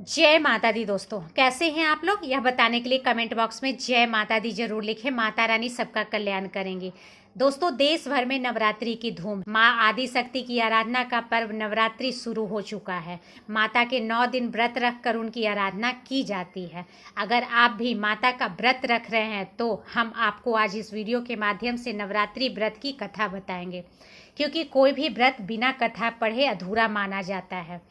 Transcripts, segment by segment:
जय माता दी। दोस्तों कैसे हैं आप लोग, यह बताने के लिए कमेंट बॉक्स में जय माता दी जरूर लिखें। माता रानी सबका कल्याण करेंगी। दोस्तों देश भर में नवरात्रि की धूम, माँ आदि शक्ति की आराधना का पर्व नवरात्रि शुरू हो चुका है। माता के 9 दिन व्रत रखकर उनकी आराधना की जाती है। अगर आप भी माता का व्रत रख रहे हैं तो हम आपको आज इस वीडियो के माध्यम से नवरात्रि व्रत की कथा बताएंगे, क्योंकि कोई भी व्रत बिना कथा पढ़े अधूरा माना जाता है।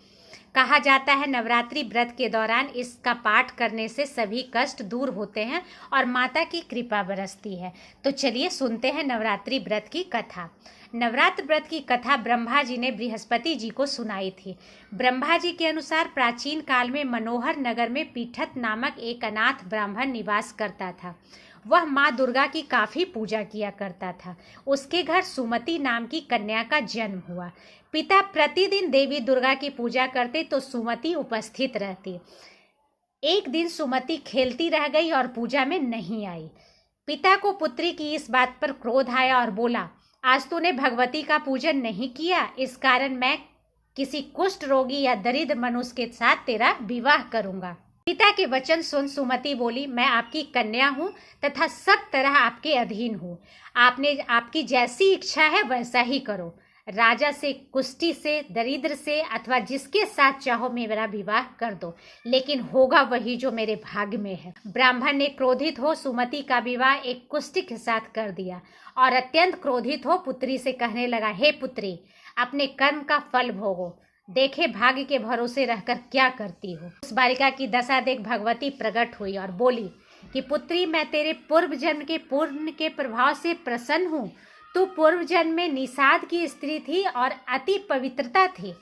कहा जाता है नवरात्रि व्रत के दौरान इसका पाठ करने से सभी कष्ट दूर होते हैं और माता की कृपा बरसती है। तो चलिए सुनते हैं नवरात्रि व्रत की कथा। नवरात्र व्रत की कथा ब्रह्मा जी ने बृहस्पति जी को सुनाई थी। ब्रह्मा जी के अनुसार प्राचीन काल में मनोहर नगर में पीठत नामक एक अनाथ ब्राह्मण निवास करता था। वह माँ दुर्गा की काफ़ी पूजा किया करता था। उसके घर सुमति नाम की कन्या का जन्म हुआ। पिता प्रतिदिन देवी दुर्गा की पूजा करते तो सुमति उपस्थित रहती। एक दिन सुमति खेलती रह गई और पूजा में नहीं आई। पिता को पुत्री की इस बात पर क्रोध आया और बोला, आज तूने भगवती का पूजन नहीं किया, इस कारण मैं किसी कुष्ठ रोगी या दरिद्र मनुष्य के साथ तेरा विवाह करूंगा। पिता के वचन सुन सुमति बोली, मैं आपकी कन्या हूँ तथा सब तरह आपके अधीन हूँ। आपने आपकी जैसी इच्छा है वैसा ही करो। राजा से, कुष्ठी से, दरिद्र से अथवा जिसके साथ चाहो मेरा विवाह कर दो, लेकिन होगा वही जो मेरे भाग्य में है। ब्राह्मण ने क्रोधित हो सुमति का विवाह एक कुष्ठी के साथ कर दिया और अत्यंत क्रोधित हो पुत्री से कहने लगा, हे पुत्री, अपने कर्म का फल भोगो, देखे भाग्य के भरोसे रहकर क्या करती हो। उस बालिका की दशा देख भगवती प्रकट हुई और बोली कि पुत्री, मैं तेरे पूर्व जन्म के पुण्य के प्रभाव से प्रसन्न हूँ। तू पूर्व जन्म में निषाद की स्त्री थी और अति पवित्रता थी।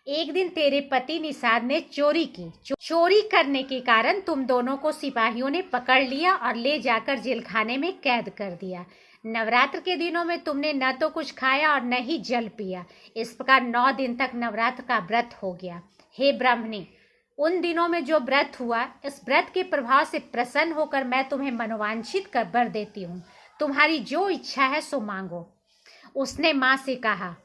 एक दिन तेरे पति निषाद ने चोरी की। चोरी करने के कारण तुम दोनों को सिपाहियों ने पकड़ लिया और ले जाकर जेलखाने में कैद कर दिया। नवरात्र के दिनों में तुमने न तो कुछ खाया और न ही जल पिया। इस प्रकार 9 दिन तक नवरात्र का व्रत हो गया। हे ब्राह्मणी, उन दिनों में जो व्रत हुआ, इस व्रत के प्रभाव से प्रसन्न होकर मैं तुम्हें मनोवांछित कर वर देती हूँ। तुम्हारी जो इच्छा है सो मांगो। उसने माँ से कहा,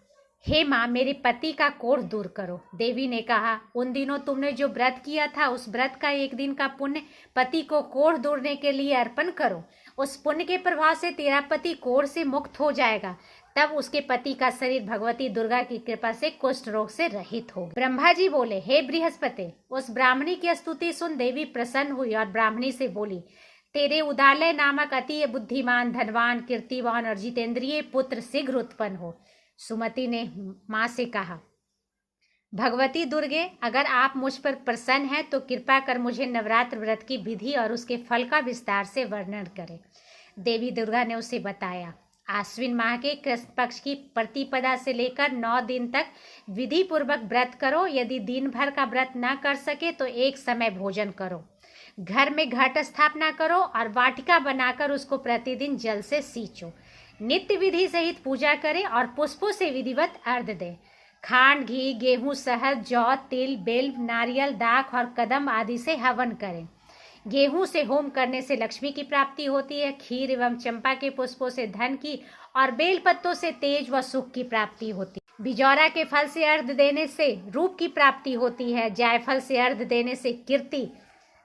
हे माँ, मेरे पति का कोढ़ दूर करो। देवी ने कहा, उन दिनों तुमने जो व्रत किया था उस व्रत का एक दिन का पुण्य पति को कोढ़ दूरने के लिए अर्पण करो। उस पुण्य के प्रभाव से तेरा पति कोढ़ से मुक्त हो जाएगा। तब उसके पति का शरीर भगवती दुर्गा की कृपा से कुष्ठ रोग से रहित होगा। ब्रह्मा जी बोले, हे बृहस्पति, उस ब्राह्मणी की स्तुति सुन देवी प्रसन्न हुई और ब्राह्मणी से बोली, तेरे उदालय नामक अति बुद्धिमान, धनवान, कीर्तिवान और जितेंद्रिय पुत्र शीघ्र उत्पन्न हो। सुमति ने माँ से कहा, भगवती दुर्गे, अगर आप मुझ पर प्रसन्न हैं तो कृपा कर मुझे नवरात्र व्रत की विधि और उसके फल का विस्तार से वर्णन करें। देवी दुर्गा ने उसे बताया, आश्विन माह के कृष्ण पक्ष की प्रतिपदा से लेकर 9 दिन तक विधि पूर्वक व्रत करो। यदि दिन भर का व्रत न कर सके तो एक समय भोजन करो। घर में घट स्थापना करो और वाटिका बनाकर उसको प्रतिदिन जल से सींचो। नित्य विधि सहित पूजा करें और पुष्पों से विधिवत अर्घ्य दें। खांड, घी, गेहूं, शहद, जौ, तिल, बेल, नारियल, दाख और कदम आदि से हवन करें। गेहूं से होम करने से लक्ष्मी की प्राप्ति होती है। खीर एवं चंपा के पुष्पों से धन की और बेल पत्तों से तेज व सुख की प्राप्ति होती है। बिजौरा के फल से अर्घ्य देने से रूप की प्राप्ति होती है। जायफल से अर्घ्य देने से कीर्ति,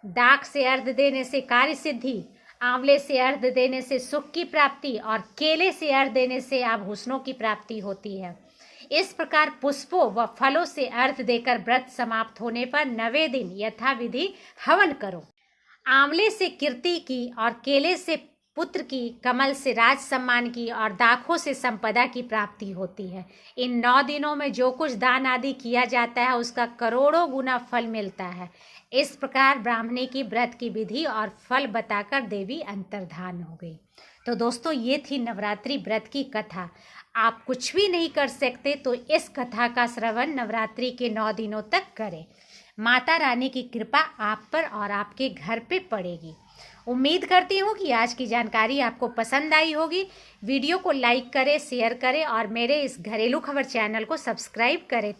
दाख से अर्घ्य देने से कार्य सिद्धि, आंवले से अर्घ्य देने से सुख की प्राप्ति और केले से अर्घ्य देने से आभूषणों की प्राप्ति होती है। इस प्रकार पुष्पों व फलों से अर्घ्य देकर व्रत समाप्त होने पर 9वें दिन यथाविधि हवन करो। आंवले से कीर्ति की और केले से पुत्र की, कमल से राज सम्मान की और दाखों से संपदा की प्राप्ति होती है। इन 9 दिनों में जो कुछ दान आदि किया जाता है उसका करोड़ों गुना फल मिलता है। इस प्रकार ब्राह्मणी की व्रत की विधि और फल बताकर देवी अंतर्धान हो गई। तो दोस्तों ये थी नवरात्रि व्रत की कथा। आप कुछ भी नहीं कर सकते तो इस कथा का श्रवण नवरात्रि के 9 दिनों तक करें। माता रानी की कृपा आप पर और आपके घर पे पड़ेगी। उम्मीद करती हूँ कि आज की जानकारी आपको पसंद आई होगी। वीडियो को लाइक करें, शेयर करें और मेरे इस घरेलू खबर चैनल को सब्सक्राइब करें।